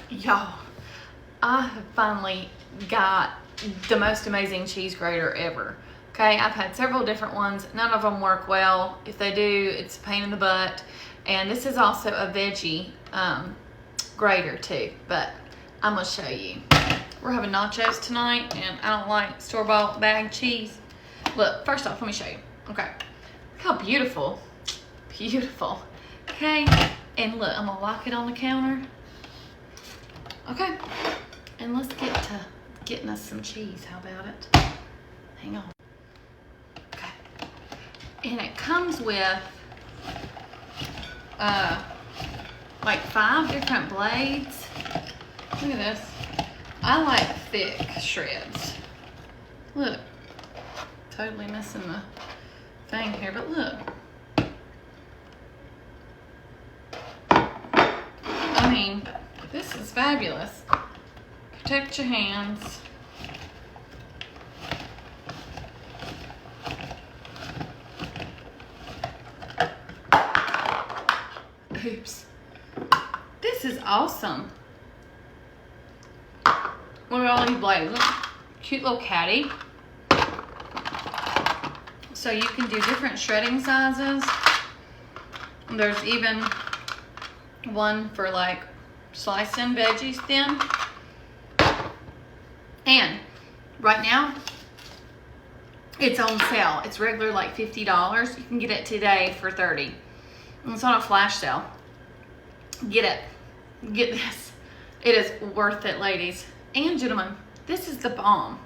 Y'all, I have finally got the most amazing cheese grater ever. Okay, I've had several different ones. None of them work well. If they do, it's a pain in the butt. And this is also a veggie grater too, but I'm gonna show you. We're having nachos tonight, and I don't like store-bought bag cheese. Look, first off, let me show you. Okay, look how beautiful, beautiful. Okay, and look, I'm gonna lock it on the counter. Okay, and let's get to getting us some cheese. How about it? Hang on. Okay, and it comes with like 5 different blades. Look at this. I like thick shreds. Look, totally missing the thing here, but look. I mean, this is fabulous. Protect your hands. Oops. This is awesome. Look at all these blades. Look, cute little caddy. So you can do different shredding sizes. There's even one for like slicing veggies thin. And right now, it's on sale. It's regular like $50. You can get it today for $30. And it's on a flash sale. Get it. Get this. It is worth it, ladies and gentlemen. This is the bomb.